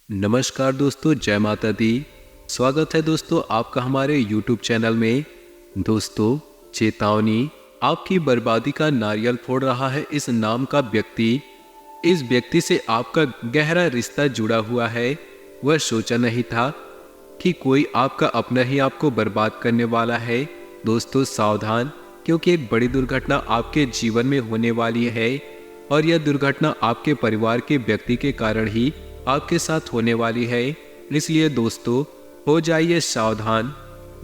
नमस्कार दोस्तों, जय माता दी। स्वागत है दोस्तों आपका हमारे YouTube चैनल में। दोस्तों, चेतावनी, आपकी बर्बादी का नारियल फोड़ रहा है इस नाम का व्यक्ति। इस व्यक्ति से आपका गहरा रिश्ता जुड़ा हुआ है। वह सोचा नहीं था कि कोई आपका अपना ही आपको बर्बाद करने वाला है। दोस्तों सावधान, क्योंकि एक बड़ी दुर्घटना आपके जीवन में होने वाली है और यह दुर्घटना आपके परिवार के व्यक्ति के कारण ही आपके साथ होने वाली है। इसलिए दोस्तों, हो जाइए सावधान।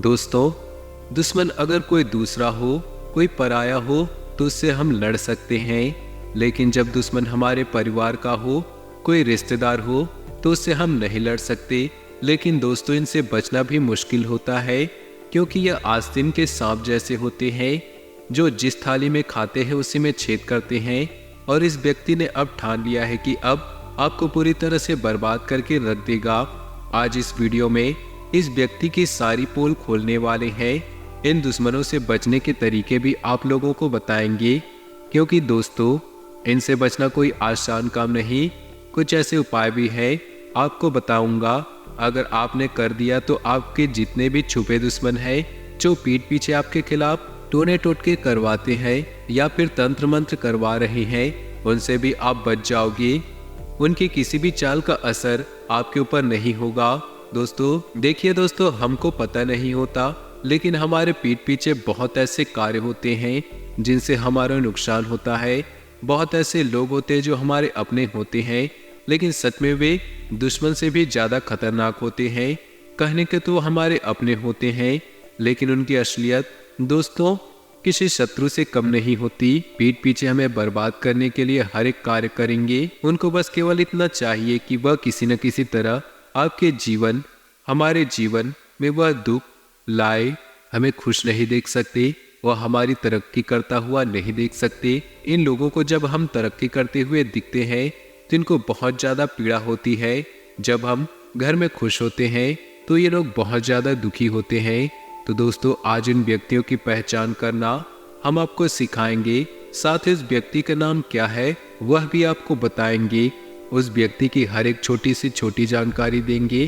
दोस्तों, दुश्मन अगर कोई दूसरा हो, कोई पराया हो, तो उससे हम लड़ सकते हैं, लेकिन जब दुश्मन हमारे परिवार का हो, कोई रिश्तेदार हो, तो उससे हम नहीं लड़ सकते। लेकिन दोस्तों, इनसे बचना भी मुश्किल होता है, क्योंकि यह आस्तीन के सांप जैसे होते हैं, जो जिस थाली में खाते हैं उसी में छेद करते हैं। और इस व्यक्ति ने अब ठान लिया है कि अब आपको पूरी तरह से बर्बाद करके रख देगा। आज इस वीडियो में इस व्यक्ति की सारी पोल खोलने वाले हैं। इन दुश्मनों से बचने के तरीके भी आप लोगों को बताएंगे, क्योंकि दोस्तों, इनसे बचना कोई आसान काम नहीं। कुछ ऐसे उपाय भी हैं आपको बताऊंगा। अगर आपने कर दिया तो आपके जितने भी छुपे दुश्मन हैं, जो पीठ पीछे आपके खिलाफ टोने टोटके करवाते हैं या फिर तंत्र मंत्र करवा रहे हैं, उनसे भी आप बच जाओगे। उनकी किसी भी चाल का असर आपके ऊपर नहीं होगा। दोस्तों देखिए, दोस्तों, हमको पता नहीं होता, लेकिन हमारे पीठ पीछे बहुत ऐसे कार्य होते हैं जिनसे हमारा नुकसान होता है। बहुत ऐसे लोग होते हैं जो हमारे अपने होते हैं, लेकिन सच में वे दुश्मन से भी ज्यादा खतरनाक होते हैं। कहने के तो हमारे अपने होते हैं, लेकिन उनकी असलियत दोस्तों किसी शत्रु से कम नहीं होती। पीठ पीछे हमें बर्बाद करने के लिए हर एक कार्य करेंगे। उनको बस केवल इतना चाहिए कि वह किसी न किसी तरह आपके जीवन, हमारे जीवन में वह दुख लाए। हमें खुश नहीं देख सकते, वह हमारी तरक्की करता हुआ नहीं देख सकते। इन लोगों को जब हम तरक्की करते हुए दिखते हैं तो इनको बहुत ज्यादा पीड़ा होती है। जब हम घर में खुश होते हैं तो ये लोग बहुत ज्यादा दुखी होते हैं। तो दोस्तों, आज इन व्यक्तियों की पहचान करना हम आपको सिखाएंगे। साथ ही उस व्यक्ति का नाम क्या है वह भी आपको बताएंगे। उस व्यक्ति की हर एक छोटी से छोटी जानकारी देंगे।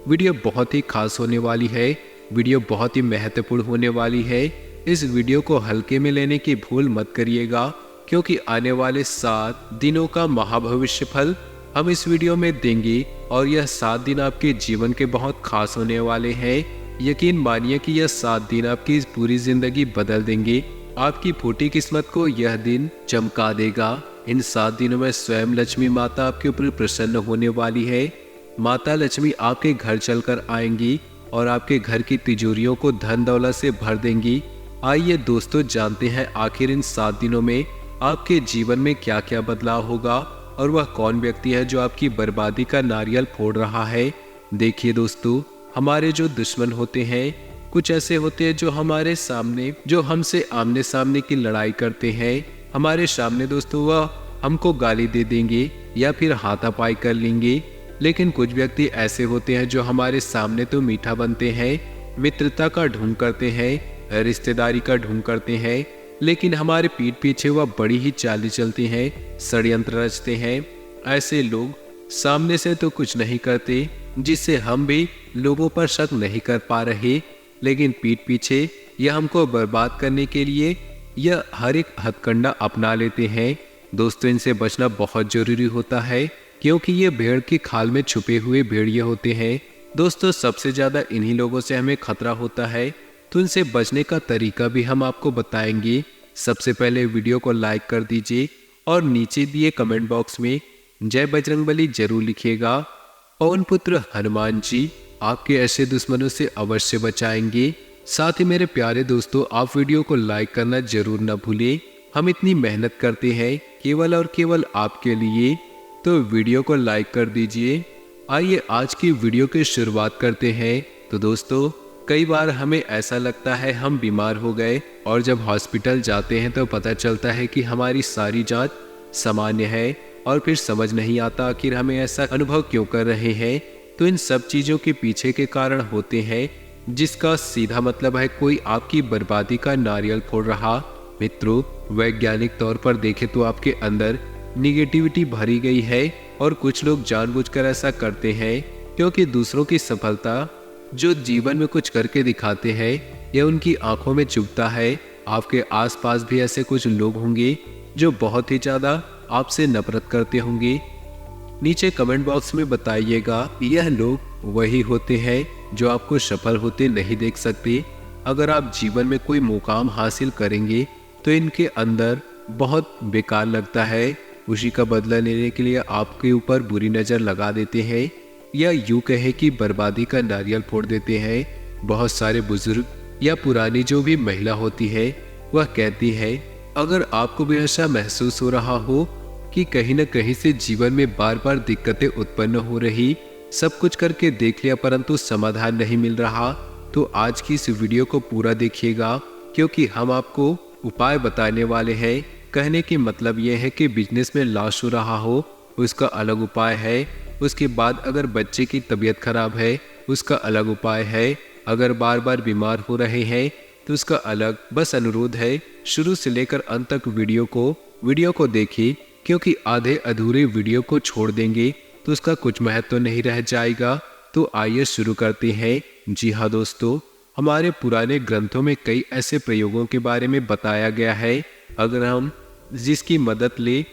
वीडियो बहुत ही खास होने वाली है, वीडियो बहुत ही महत्वपूर्ण होने वाली है। इस वीडियो को हल्के में लेने की भूल मत करिएगा, क्योंकि आने वाले 7 दिनों का महाभविष्य फल हम इस वीडियो में देंगे और यह 7 दिन आपके जीवन के बहुत खास होने वाले हैं। यकीन मानिए कि यह 7 दिन आपकी इस पूरी जिंदगी बदल देंगे। आपकी फूटी किस्मत को यह दिन चमका देगा। इन 7 दिनों में स्वयं लक्ष्मी माता आपके ऊपर प्रसन्न होने वाली है। माता लक्ष्मी आपके घर चलकर आएंगी और आपके घर की तिजोरियों को धन दौलत से भर देंगी। आइए दोस्तों, जानते हैं आखिर इन 7 दिनों में आपके जीवन में क्या क्या बदलाव होगा और वह कौन व्यक्ति है जो आपकी बर्बादी का नारियल फोड़ रहा है। देखिए दोस्तों, हमारे जो दुश्मन होते हैं, कुछ ऐसे होते हैं जो हमारे सामने, जो हमसे आमने सामने की लड़ाई करते हैं। हमारे सामने दोस्तों वह हमको गाली दे देंगे या फिर हाथापाई कर लेंगे। लेकिन कुछ व्यक्ति ऐसे होते हैं जो हमारे सामने तो मीठा बनते हैं, मित्रता का ढोंग करते हैं, रिश्तेदारी का ढोंग करते हैं, लेकिन हमारे पीठ पीछे वह बड़ी ही चालें चलती हैं, षड्यंत्र रचते हैं। ऐसे लोग सामने से तो कुछ नहीं करते, जिससे हम भी लोगों पर शक नहीं कर पा रहे, लेकिन पीठ पीछे यह हमको बर्बाद करने के लिए यह हर एक हथकंडा अपना लेते हैं। दोस्तों, इनसे बचना बहुत जरूरी होता है, क्योंकि ये भेड़ की खाल में छुपे हुए भेड़िए होते हैं। दोस्तों, सबसे ज्यादा इन्हीं लोगों से हमें खतरा होता है, तो इनसे बचने का तरीका भी हम आपको बताएंगे। सबसे पहले वीडियो को लाइक कर दीजिए और नीचे दिए कमेंट बॉक्स में जय बजरंगबली जरूर लिखिएगा। पवन पुत्र हनुमान जी आपके ऐसे दुश्मनों से अवश्य बचाएंगे। साथ ही मेरे प्यारे दोस्तों, आप वीडियो को लाइक करना जरूर न भूलें। हम इतनी मेहनत करते हैं केवल और केवल आपके लिए, तो वीडियो को लाइक कर दीजिए। आइए आज की वीडियो की शुरुआत करते हैं। तो दोस्तों, कई बार हमें ऐसा लगता है हम बीमार हो गए, और जब हॉस्पिटल जाते हैं तो पता चलता है कि हमारी सारी जांच सामान्य है, और फिर समझ नहीं आता आखिर हमें ऐसा अनुभव क्यों कर रहे हैं। तो इन सब चीजों के पीछे के कारण होते हैं, जिसका सीधा मतलब है कोई आपकी बर्बादी का नारियल फोड़ रहा। मित्रों, वैज्ञानिक तौर पर देखें तो आपके अंदर निगेटिविटी भरी गई है और कुछ लोग जानबूझकर ऐसा करते हैं क्योंकि दूसरों की सफलता जो जीवन में कुछ करके दिखाते हैं यह उनकी आंखों में चुभता है। आपके आसपास भी ऐसे कुछ लोग होंगे जो बहुत ही ज़्यादा आपसे नफरत करते होंगे। नीचे कमेंट बॉक्स में बताइएगा यह लोग वही होते हैं जो आपको सफल होते नहीं देख सकते। अगर आप जीवन में कोई मुकाम हासिल करेंगे तो इनके अंदर बहुत बेकार लगता है, उसी का बदला लेने के लिए आपके ऊपर बुरी नज़र लगा देते हैं या यूं कहे कि बर्बादी का नारियल फोड़ देते हैं। बहुत सारे बुजुर्ग या पुरानी जो भी महिला होती है वह कहती है अगर आपको भी ऐसा महसूस हो रहा हो कि कहीं न कहीं से जीवन में बार बार दिक्कतें उत्पन्न हो रही, सब कुछ करके देख लिया परंतु समाधान नहीं मिल रहा, तो आज की इस वीडियो को पूरा देखिएगा क्योंकि हम आपको उपाय बताने वाले हैं। कहने की मतलब यह है कि बिजनेस में लॉस हो रहा हो उसका अलग उपाय है, उसके बाद अगर बच्चे की तबीयत खराब है उसका अलग उपाय है, अगर बार बार बीमार हो रहे हैं तो उसका अलग। बस अनुरोध है शुरू से लेकर अंत तक वीडियो को देखिए क्योंकि आधे अधूरे वीडियो को छोड़ देंगे तो उसका कुछ महत्व नहीं रह जाएगा। तो आइए शुरू करते हैं। जी हाँ दोस्तों, हमारे पुराने ग्रंथों में कई ऐसे प्रयोगों के बारे में बताया गया है अगर हम जिसकी मदद ले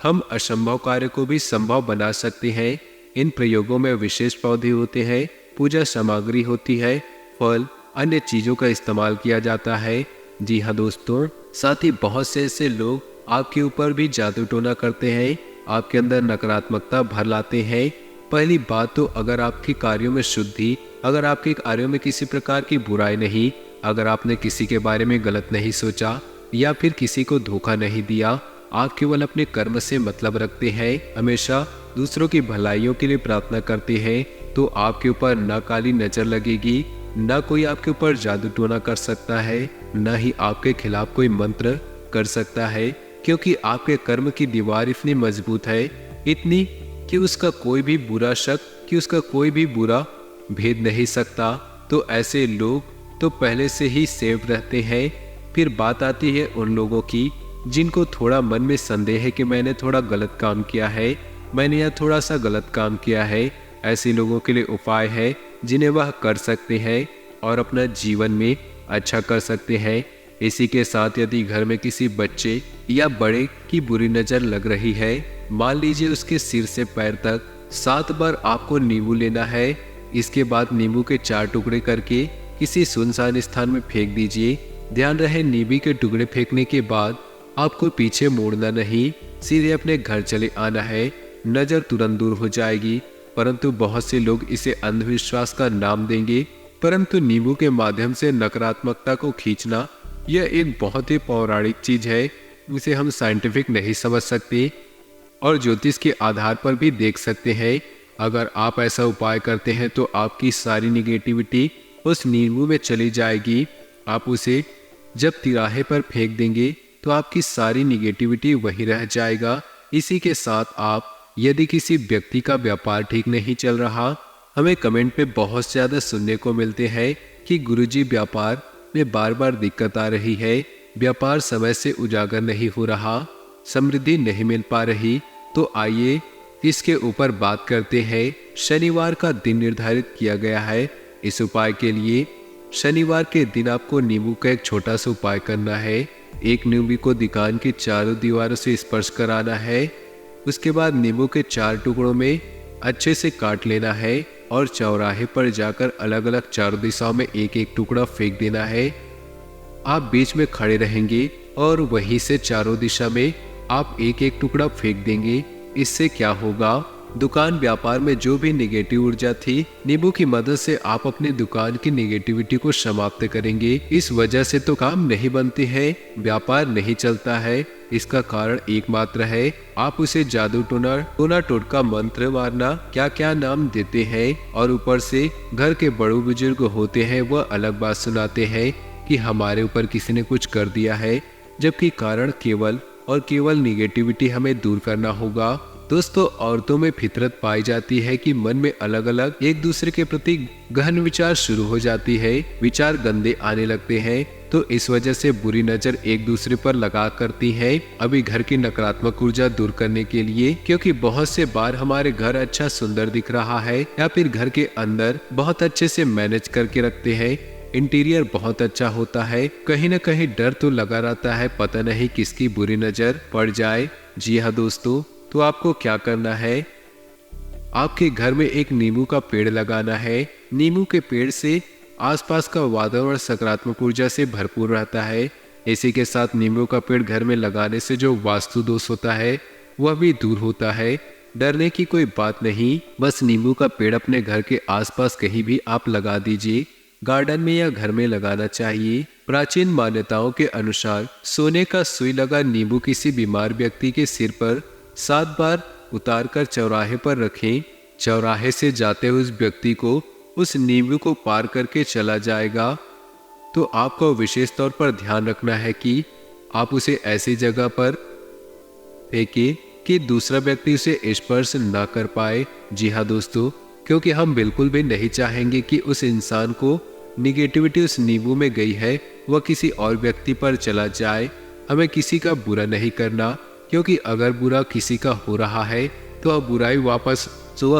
हम असंभव कार्य को भी संभव बना सकते हैं। इन प्रयोगों में विशेष पौधे होते हैं, पूजा सामग्री होती है, फल अन्य चीज़ों का इस्तेमाल किया जाता है। जी हाँ दोस्तों, साथ ही बहुत से ऐसे लोग आपके ऊपर भी जादू टोना करते हैं, आपके अंदर नकारात्मकता भर लाते हैं। पहली बात तो अगर आपके कार्यों में शुद्धि, अगर आपके कार्यों में किसी प्रकार की बुराई नहीं, अगर आपने किसी के बारे में गलत नहीं सोचा या फिर किसी को धोखा नहीं दिया, आप केवल अपने कर्म से मतलब रखते हैं, हमेशा दूसरों की भलाइयों के लिए प्रार्थना करते हैं, तो आपके ऊपर न काली नजर लगेगी, न कोई आपके ऊपर जादू टोना कर सकता है, न ही आपके खिलाफ कोई मंत्र कर सकता है, क्योंकि आपके कर्म की दीवार इतनी मजबूत है, इतनी कि उसका कोई भी बुरा शक, कि उसका कोई भी बुरा भेद नहीं सकता। तो ऐसे लोग तो पहले से ही सेफ रहते हैं। फिर बात आती है उन लोगों की जिनको थोड़ा मन में संदेह है कि मैंने थोड़ा गलत काम किया है, मैंने यह थोड़ा सा गलत काम किया है। ऐसे लोगों के लिए उपाय है जिन्हें वह कर सकते हैं और अपना जीवन में अच्छा कर सकते हैं। इसी के साथ यदि घर में किसी बच्चे या बड़े की बुरी नज़र लग रही है, मान लीजिए उसके सिर से पैर तक 7 बार आपको नींबू लेना है। इसके बाद नींबू के 4 टुकड़े करके किसी सुनसान स्थान में फेंक दीजिए। ध्यान रहे नींबू के टुकड़े फेंकने के बाद आपको पीछे मुड़ना नहीं, सीधे अपने घर चले आना है, नज़र तुरंत दूर हो जाएगी। परंतु बहुत से लोग इसे अंधविश्वास का नाम देंगे, परंतु नींबू के माध्यम से नकारात्मकता को खींचना यह एक बहुत ही पौराणिक चीज है, इसे हम साइंटिफिक नहीं समझ सकते और ज्योतिष के आधार पर भी देख सकते हैं। अगर आप ऐसा उपाय करते हैं तो आपकी सारी निगेटिविटी उस नींबू में चली जाएगी। आप उसे जब तिराहे पर फेंक देंगे तो आपकी सारी निगेटिविटी वहीं रह जाएगा। इसी के साथ आप यदि किसी व्यक्ति का व्यापार ठीक नहीं चल रहा, हमें कमेंट पे बहुत ज़्यादा सुनने को मिलते हैं कि गुरुजी व्यापार में बार बार दिक्कत आ रही है, व्यापार समय से उजागर नहीं हो रहा, समृद्धि नहीं मिल पा रही, तो आइए इसके ऊपर बात करते हैं। शनिवार का दिन निर्धारित किया गया है इस उपाय के लिए। शनिवार के दिन आपको नींबू का एक छोटा सा उपाय करना है। एक नींबू को दुकान की चारों दीवारों से स्पर्श कराना है। उसके बाद नींबू के 4 टुकड़ों में अच्छे से काट लेना है और चौराहे पर जाकर अलग अलग 4 दिशाओं में एक एक टुकड़ा फेंक देना है। आप बीच में खड़े रहेंगे और वहीं से चारों दिशा में आप एक एक टुकड़ा फेंक देंगे। इससे क्या होगा, दुकान व्यापार में जो भी नेगेटिव ऊर्जा थी, नींबू की मदद से आप अपनी दुकान की नेगेटिविटी को समाप्त करेंगे। इस वजह से तो काम नहीं बनते हैं, व्यापार नहीं चलता है। इसका कारण एकमात्र है, आप उसे जादू टोना टोटका मंत्र मारना क्या क्या नाम देते हैं और ऊपर से घर के बड़े बुजुर्ग होते हैं वह अलग बात सुनाते हैं कि हमारे ऊपर किसी ने कुछ कर दिया है, जबकि कारण केवल और केवल निगेटिविटी हमें दूर करना होगा। दोस्तों, औरतों में फितरत पाई जाती है कि मन में अलग अलग एक दूसरे के प्रति गहन विचार शुरू हो जाती है, विचार गंदे आने लगते हैं, तो इस वजह से बुरी नजर एक दूसरे पर लगा करती है अभी घर की नकारात्मक ऊर्जा दूर करने के लिए। क्योंकि बहुत से बार हमारे घर अच्छा सुंदर दिख रहा है या फिर घर के अंदर बहुत अच्छे से मैनेज करके रखते हैं, इंटीरियर बहुत अच्छा होता है, कहीं न कहीं डर तो लगा रहता है, पता नहीं किसकी बुरी नजर पड़ जाए। जी हाँ दोस्तों, तो आपको क्या करना है, आपके घर में एक नींबू का पेड़ लगाना है। नींबू के पेड़ से आसपास का वातावरण सकारात्मक ऊर्जा से भरपूर रहता है। इसी के साथ नींबू का पेड़ घर में लगाने से जो वास्तु दोष होता है वह भी दूर होता है। डरने की कोई बात नहीं, बस नींबू का पेड़ अपने घर के आसपास कहीं भी आप लगा दीजिए, गार्डन में या घर में लगाना चाहिए। प्राचीन मान्यताओं के अनुसार सोने का सुई लगा नींबू किसी बीमार व्यक्ति के सिर पर 7 बार उतारकर चौराहे पर रखें। चौराहे से जाते हुए उस व्यक्ति को उस नींबू को पार करके चला जाएगा। तो आपको विशेष तौर पर ध्यान रखना है कि आप उसे ऐसी जगह पर फेंके कि दूसरा व्यक्ति उसे स्पर्श ना कर पाए। जी हाँ दोस्तों, क्योंकि हम बिल्कुल भी नहीं चाहेंगे कि उस इंसान को निगेटिविटी उस नींबू में गई है वह किसी और व्यक्ति पर चला जाए। हमें किसी का बुरा नहीं करना, क्योंकि अगर बुरा किसी का हो रहा है तो वह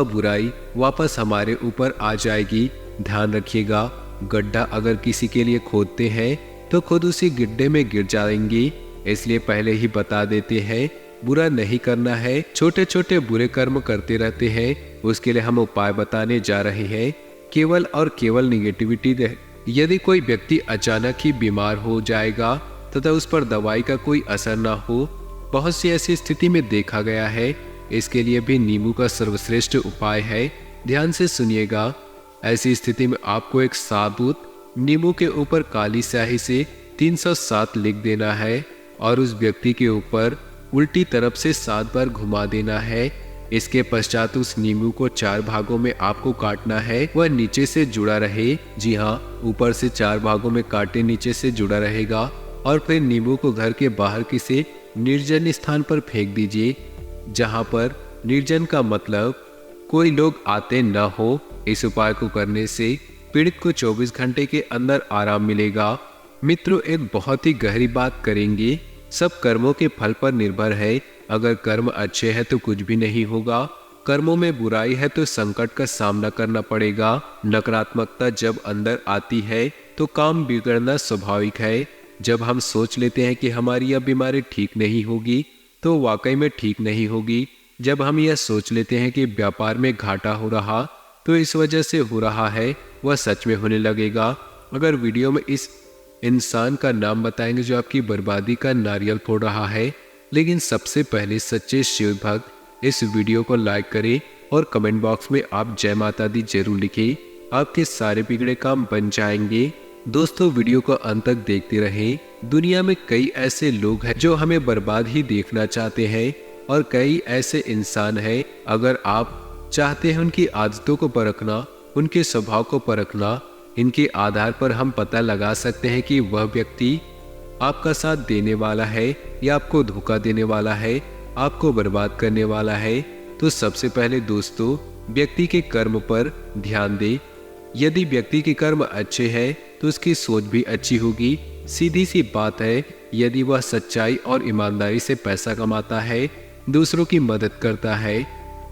बुराई वापस हमारे ऊपर आ जाएगी। ध्यान रखिएगा, गड्ढा अगर किसी के लिए खोदते हैं तो खुद उसी गड्ढे में गिर जाएंगे, इसलिए पहले ही बता देते हैं बुरा नहीं करना है। छोटे छोटे बुरे कर्म करते रहते हैं, उसके लिए हम उपाय बताने जा रहे हैं। केवल और केवल निगेटिविटी यदि कोई व्यक्ति अचानक ही बीमार हो जाएगा तथा उस पर दवाई का कोई असर ना हो, बहुत सी ऐसी स्थिति में देखा गया है। इसके लिए भी नींबू का सर्वश्रेष्ठ उपाय है। ध्यान से सुनिएगा। ऐसी स्थिति में आपको एक साबुत नींबू के ऊपर काली स्याही से 307 लिख देना है और उस व्यक्ति के ऊपर उल्टी तरफ से 7 बार घुमा देना है। इसके पश्चात उस नींबू को 4 भागों में आपको काटना है, वह नीचे से जुड़ा रहे। जी हाँ, ऊपर से 4 भागों में काटे, नीचे से जुड़ा रहेगा। और फिर नींबू को घर के बाहर किसी निर्जन स्थान पर फेंक दीजिए, जहां पर निर्जन का मतलब कोई लोग आते न हो। इस उपाय को करने से पीड़ित को 24 घंटे के अंदर आराम मिलेगा। मित्रों, एक बहुत ही गहरी बात करेंगे। सब कर्मों के फल पर निर्भर है। अगर कर्म अच्छे हैं तो कुछ भी नहीं होगा, कर्मों में बुराई है तो संकट का सामना करना पड़ेगा। नकारात्मकता जब अंदर आती है तो काम बिगड़ना स्वाभाविक है। जब हम सोच लेते हैं कि हमारी यह बीमारी ठीक नहीं होगी तो वाकई में ठीक नहीं होगी। जब हम यह सोच लेते हैं कि व्यापार में घाटा हो रहा तो इस वजह से हो रहा है, वह सच में होने लगेगा। अगर वीडियो में इस इंसान का नाम बताएंगे जो आपकी बर्बादी का नारियल फोड़ रहा है, लेकिन सबसे पहले सच्चे शिव भक्त इस वीडियो को लाइक करें और कमेंट बॉक्स में आप जय माता दी जरूर लिखें। आपके सारे बिगड़े काम बन जाएंगे। दोस्तों, वीडियो को अंत तक देखते रहें। दुनिया में कई ऐसे लोग हैं जो हमें बर्बाद ही देखना चाहते हैं और कई ऐसे इंसान हैं, अगर आप चाहते हैं उनकी आदतों को परखना, उनके स्वभाव को परखना, इनके आधार पर हम पता लगा सकते हैं कि वह व्यक्ति आपका साथ देने वाला है या आपको धोखा देने वाला है, आपको बर्बाद करने वाला है। तो सबसे पहले दोस्तों, व्यक्ति के कर्म पर ध्यान दें। यदि व्यक्ति के कर्म अच्छे हैं तो उसकी सोच भी अच्छी होगी। सीधी सी बात है, यदि वह सच्चाई और ईमानदारी से पैसा कमाता है, दूसरों की मदद करता है,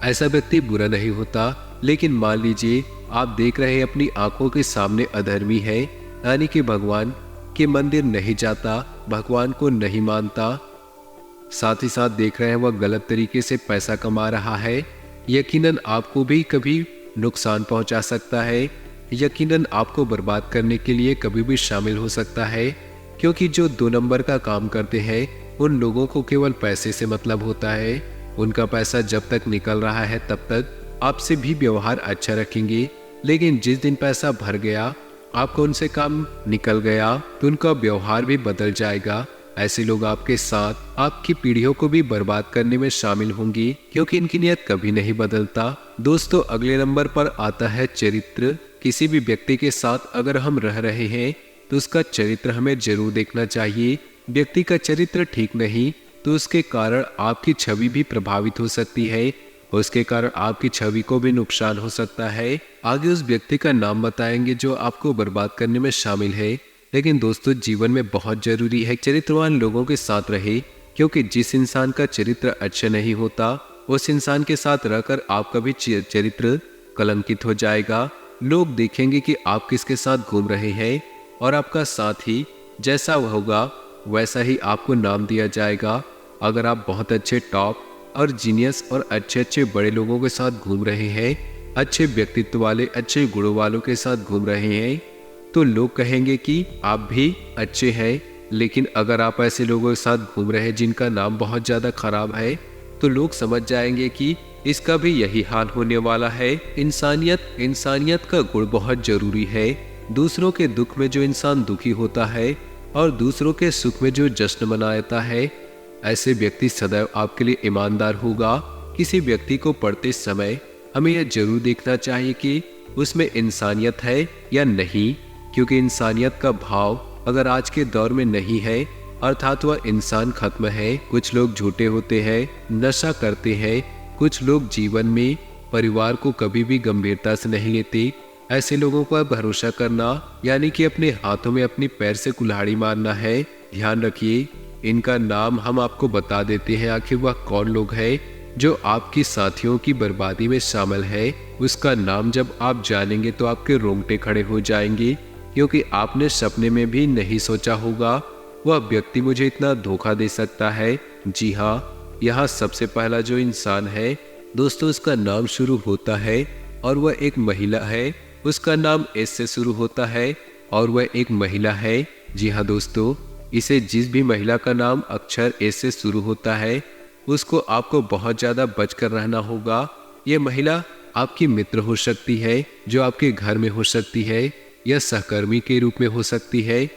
ऐसा व्यक्ति बुरा नहीं होता। लेकिन मान लीजिए आप देख रहे हैं अपनी आंखों के सामने अधर्मी है, यानी कि भगवान के मंदिर नहीं जाता, भगवान को नहीं मानता, साथ ही साथ देख रहे हैं वह गलत तरीके से पैसा कमा रहा है, यकीनन आपको भी कभी नुकसान पहुंचा सकता है, यकीनन आपको बर्बाद करने के लिए कभी भी शामिल हो सकता है। क्योंकि जो 2 नंबर का काम करते हैं उन लोगों को केवल पैसे से मतलब होता है। उनका पैसा जब तक निकल रहा है तब तक आपसे भी व्यवहार अच्छा रखेंगे, लेकिन जिस दिन पैसा भर गया, आपको उनसे काम निकल गया, तो उनका व्यवहार भी बदल जाएगा। ऐसे लोग आपके साथ आपकी पीढ़ियों को भी बर्बाद करने में शामिल होंगी, क्योंकि इनकी नियत कभी नहीं बदलता। दोस्तों, अगले नंबर पर आता है चरित्र। किसी भी व्यक्ति के साथ अगर हम रह रहे हैं तो उसका चरित्र हमें जरूर देखना चाहिए। व्यक्ति का चरित्र ठीक नहीं तो उसके कारण आपकी छवि भी प्रभावित हो सकती है। उसके कारण आपकी छवि को भी नुकसान हो सकता है। आगे उस व्यक्ति का नाम बताएंगे जो आपको बर्बाद करने में शामिल है। लेकिन दोस्तों, जीवन में बहुत जरूरी है चरित्रवान लोगों के साथ रहे, क्योंकि जिस इंसान का चरित्र अच्छा नहीं होता, उस इंसान के साथ रहकर आपका भी चरित्र कलंकित हो जाएगा। लोग देखेंगे कि आप किसके साथ घूम रहे हैं और आपका साथी जैसा होगा वैसा ही आपको नाम दिया जाएगा। अगर आप बहुत अच्छे टॉप और जीनियस और अच्छे अच्छे बड़े लोगों के साथ घूम रहे हैं, अच्छे व्यक्तित्व वाले अच्छे गुणों वालों के साथ घूम रहे हैं, तो लोग कहेंगे कि आप भी अच्छे हैं। लेकिन अगर आप ऐसे लोगों के साथ घूम रहे हैं जिनका नाम बहुत ज़्यादा खराब है, तो लोग समझ जाएंगे कि इसका भी यही हाल होने वाला है। इंसानियत का गुण बहुत जरूरी है। दूसरों के दुख में जो इंसान दुखी होता है और दूसरों के सुख में जो जश्न मनाता है, ऐसे व्यक्ति सदैव आपके लिए ईमानदार होगा। किसी व्यक्ति को पढ़ते समय हमें यह जरूर देखना चाहिए कि उसमें इंसानियत है या नहीं, क्योंकि इंसानियत का भाव अगर आज के दौर में नहीं है, अर्थात वह इंसान खत्म है। कुछ लोग झूठे होते हैं, नशा करते हैं, कुछ लोग जीवन में परिवार को कभी भी गंभीरता से नहीं लेते। ऐसे लोगों पर भरोसा करना यानी कि अपने हाथों में अपनी पैर से कुल्हाड़ी मारना है। ध्यान रखिए, इनका नाम हम आपको बता देते हैं। आखिर वह कौन लोग हैं जो आपकी साथियों की बर्बादी में शामिल है। उसका नाम जब आप जानेंगे तो आपके रोंगटे खड़े हो जाएंगे, क्योंकि आपने सपने में भी नहीं सोचा होगा वह व्यक्ति मुझे इतना धोखा दे सकता है। जी हाँ, यहाँ सबसे पहला जो इंसान है दोस्तों, उसका नाम शुरू होता है और वह एक महिला है। उसका नाम एस से शुरू होता है और वह एक महिला है। जी हाँ दोस्तों, इसे जिस भी महिला का नाम अक्षर एस से शुरू होता है, उसको आपको बहुत ज़्यादा बचकर रहना होगा। ये महिला आपकी मित्र हो सकती है, जो आपके घर में हो सकती है, या सहकर्मी के रूप में हो सकती है।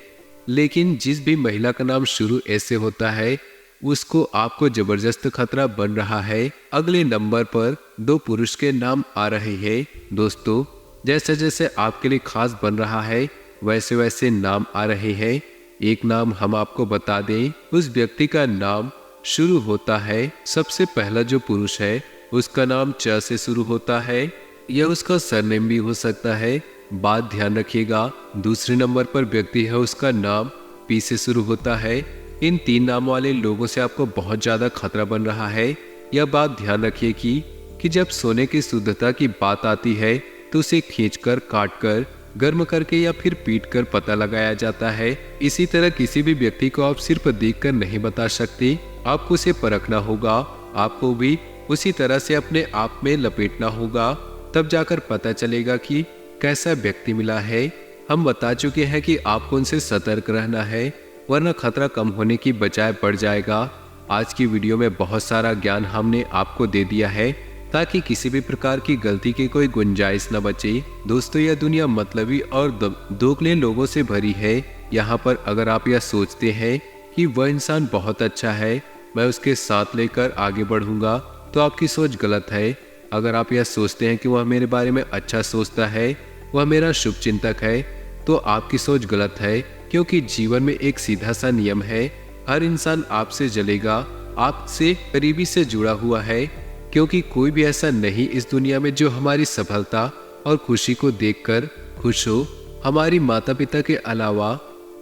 लेकिन जिस भी महिला का नाम शुरू एस से होता है, उसको आपको जबरदस्त खतरा बन रहा है। अगले नंबर पर दो पुरुष के नाम आ रहे हैं। दोस्तों, जैसे जैसे आपके लिए खास बन रहा है, वैसे वैसे नाम आ रहे हैं। एक नाम हम आपको बता दें, उस व्यक्ति का नाम शुरू होता है, सबसे पहला जो पुरुष है उसका नाम च से शुरू होता है। यह उसका सरनेम भी हो सकता है। बात ध्यान रखिएगा, दूसरे नंबर पर व्यक्ति है, उसका नाम पी से शुरू होता है। इन तीन नाम वाले लोगों से आपको बहुत ज्यादा खतरा बन रहा है। यह बात ध्यान रखिए कि जब सोने की शुद्धता की बात आती है तो उसे खींचकर, काटकर, गर्म करके या फिर पीट कर पता लगाया जाता है। इसी तरह किसी भी व्यक्ति को आप सिर्फ देखकर नहीं बता सकते, आपको उसे परखना होगा। आपको भी उसी तरह से अपने आप में लपेटना होगा, तब जाकर पता चलेगा कि कैसा व्यक्ति मिला है। हम बता चुके हैं कि आपको उनसे सतर्क रहना है, वरना खतरा कम होने की बजाय बढ़ जाएगा। आज की वीडियो में बहुत सारा ज्ञान हमने आपको दे दिया है, ताकि किसी भी प्रकार की गलती की कोई गुंजाइश न बचे। दोस्तों, यह दुनिया मतलबी और दोगले लोगों से भरी है। यहाँ पर अगर आप यह सोचते हैं कि वह इंसान बहुत अच्छा है, मैं उसके साथ लेकर आगे बढ़ूंगा, तो आपकी सोच गलत है। अगर आप यह सोचते हैं कि वह मेरे बारे में अच्छा सोचता है, वह मेरा शुभ चिंतक है, तो आपकी सोच गलत है। क्योंकि जीवन में एक सीधा सा नियम है, हर इंसान आपसे जलेगा, आपसे करीबी से जुड़ा हुआ है। क्योंकि कोई भी ऐसा नहीं इस दुनिया में जो हमारी सफलता और खुशी को देखकर खुश हो, हमारी माता पिता के अलावा।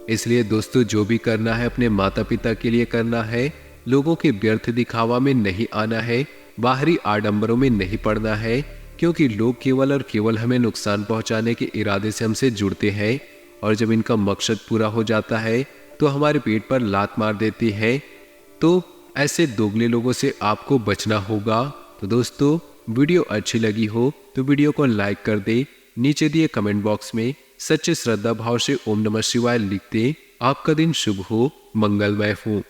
इसलिए दोस्तों, जो भी करना है अपने माता पिता के लिए करना है। लोगों के व्यर्थ दिखावा में नहीं आना है, बाहरी आडंबरों में नहीं पड़ना है, क्योंकि लोग केवल और केवल हमें नुकसान पहुंचाने के इरादे से हमसे जुड़ते हैं, और जब इनका मकसद पूरा हो जाता है तो हमारे पेट पर लात मार देते हैं। तो ऐसे दोगले लोगों से आपको बचना होगा। तो दोस्तों, वीडियो अच्छी लगी हो तो वीडियो को लाइक कर दे। नीचे दिए कमेंट बॉक्स में सच्चे श्रद्धा भाव से ओम नमः शिवाय लिख दे। आपका दिन शुभ हो, मंगलमय हो।